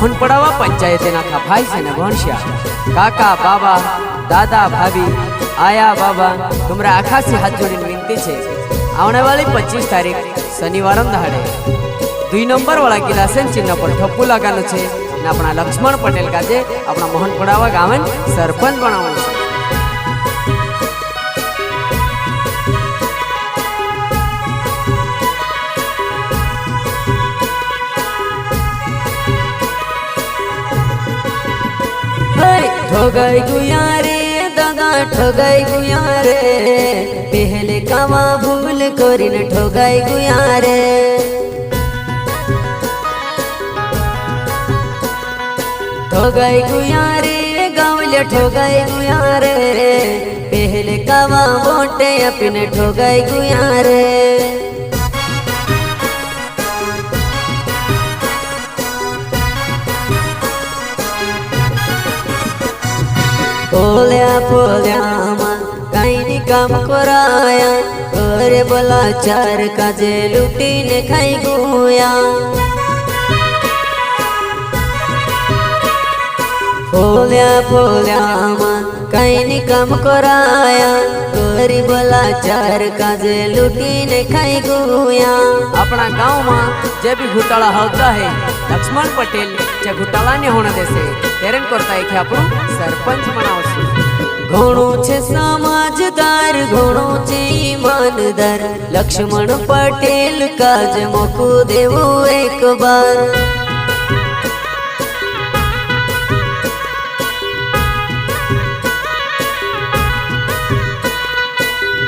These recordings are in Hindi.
मोहनपड़ावा पंचायतना भाई से भणस्या काका बाबा दादा भाभी आया बाबा तुमरा आखा से हाथ जोड़ी विनती है आने वाली 25 तारीख शनिवार दहाड़े 2 नंबर वाला गिलासन चिन्ह पर ठप्पू लगानु छे ने अपना लक्ष्मण पटेल का जे अपना मोहनपड़ावा गावन सरपंच बनावવાનું છે। ठोगाई गुया रे दादा ठोगाई गुया रे पहले कामा भूल करीने ठोगाई गुया रे ठोगाई गुया रे गावले ठोगाई गुया रे पहले कामा मोटे अपने ठोगाई गुया रे पोल्या पोल्या कहीं नहीं काम कराया अरे बोला चार काजे लुटी ने खाई गुया पोल्या पोल्या कहीं नहीं काम कराया अरे बोला चार काजे लुटी ने खाई गुया। अपना गांव में जे भी घोटाला होता है लक्ष्मण पटेल जे घोटाला ने होने देसे तेरन करता है कि अपन सरपंच बनावशु। घणो छे समाजदार घणो छे ईमानदार लक्ष्मण पटेल काज मोकू देवो एक बार।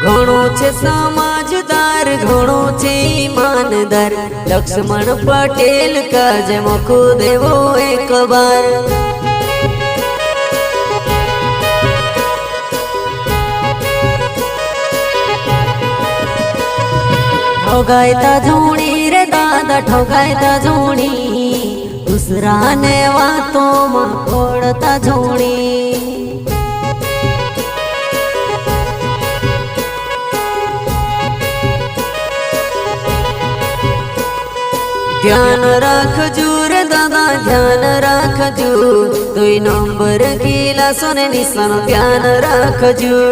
घणो छे समाजदार घणो छे ईमानदार लक्ष्मण पटेल काज मोकू देवो एक बार। ठोगायता झूणी रे दादा ठोगायता झूणी दूसरा ने वातों में फोड़ता झूणी। ध्यान राखजू रे दादा ध्यान राखजू 2 नंबर गिला सोने निशान ध्यान राखजू।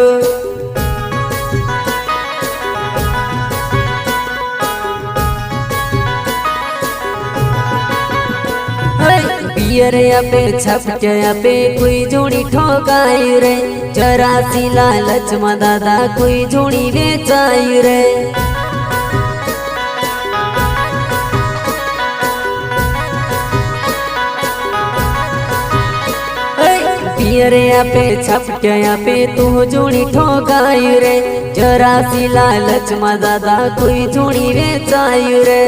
पियरिया पे छपटिया पे कोई जोड़ी ठोकाई रे 84 लालच में दादा कोई जोड़ी बेचाई रे। पियरिया पे छपटिया पे तू जोड़ी ठोकाई रे 84 लालच में दादा कोई जोड़ी बेचाई रे।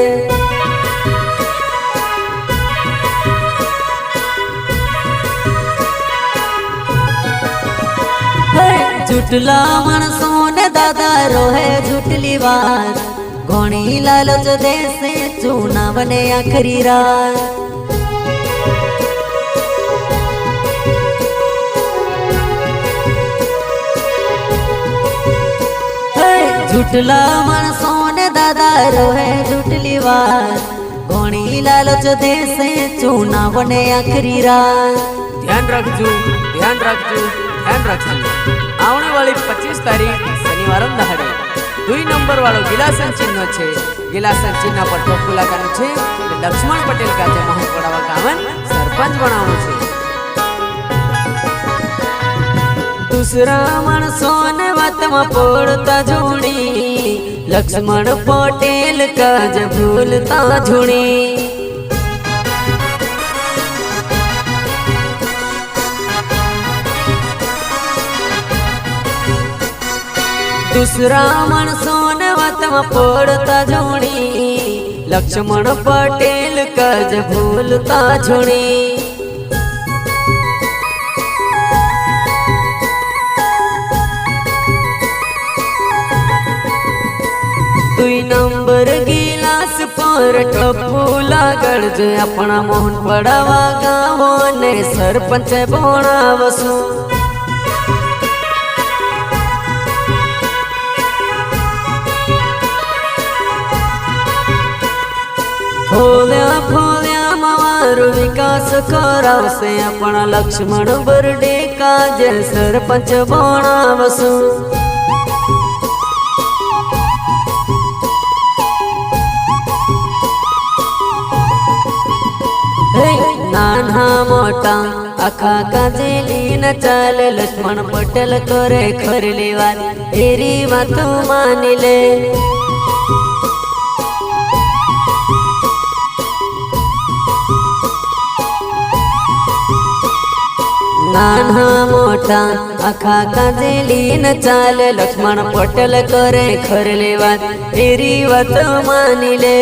झूठला मनसो ने दादा रोहे झूठली बात घोणी लालच देसे चूना बने आखरी रात। झूठला मनसो ने दादा रोहे झूठली बात घोणी लालच देसे चूना बने आखरी रात। ध्यान रखजू ध्यान रखजू ध्यान रखजू आने वाली 25 तारीख शनिवार दहाड़े 2 नंबर वालों गिलासन चिन्ह छे गिलासन चिन्ह पर ठप्पू लगानु छे लक्ष्मण पटेल का जे मोहनपड़ावा गावन सरपंच बनावनु छे। दूसरा माणसो ने वात में पड़ता झूणी लक्ष्मण पटेल का जे भूलता झूणी। दूसरा मनसो ने वात में पड़ता झूणी लक्ष्मण पटेल काज भूलता झूणी। 2 नंबर गिलास पर ठप्पू लागड़ जे अपना मोहनपड़ावा गाँव ने सरपंच बनावसु। फोल्या फोल्या मावा मारो विकास करावसे अपना लक्ष्मण बरडे काजे सरपंच बनावसु। नाना मोटा आखा काजेली न चाल लक्ष्मण पटेल करे खरली वात एरी वात मानी ले। नाना मोटा आखा काजेली न चाल लक्ष्मण पटेल करे खरली वात एरी वात मानी ले।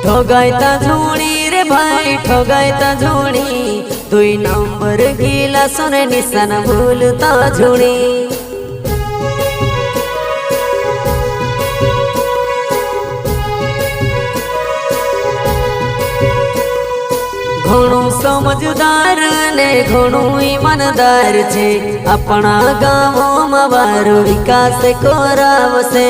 ठोगायता झोणी रे भाई ठोगायता झोणी, 2 नंबर गिला सोने निशान भूलता झोणी। घणो समझदार ने घणो ईमानदार छे, अपना गाँव में वारो विकास करावसे।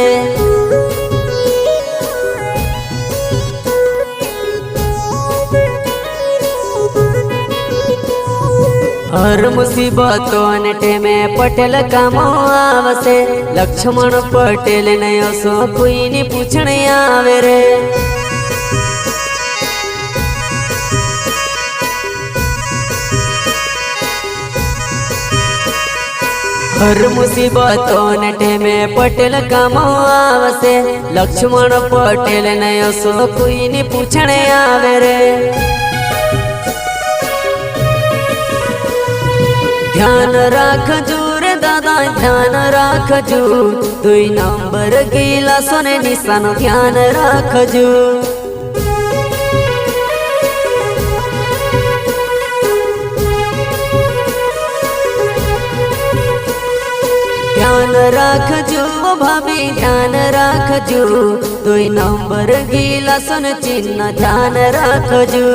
हर मुसीबतों ने टेमे पटेल कामो आवसे, लक्ष्मण पटेल ने असो कोई नी पूछने आवे रे। हर मुसीबतों ने टेमे पटेल कामो आवसे, लक्ष्मण पटेल ने असो कोई नी पूछने आवे रे। ध्यान राखजो रे दादा ध्यान राखजो, 2 नंबर गिला सोने निशान ध्यान राखजो। ध्यान राखजो भाभी ध्यान राखजो, 2 नंबर गिला सोने चिन्ह ध्यान राखजो।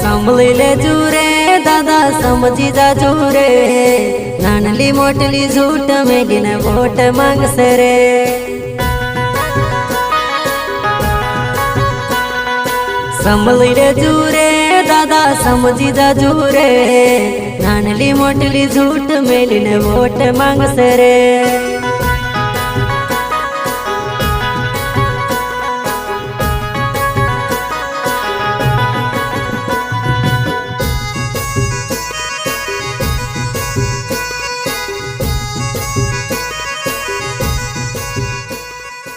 संभली ले जूरे दादा समझी जा जूरे, नानली मोटली झूठ मेडिन वोट मांगसे रे। संभली ले जूरे दादा समझी जा जूरे, नानली मोटली झूठ मेडिन वोट मांगसे रे।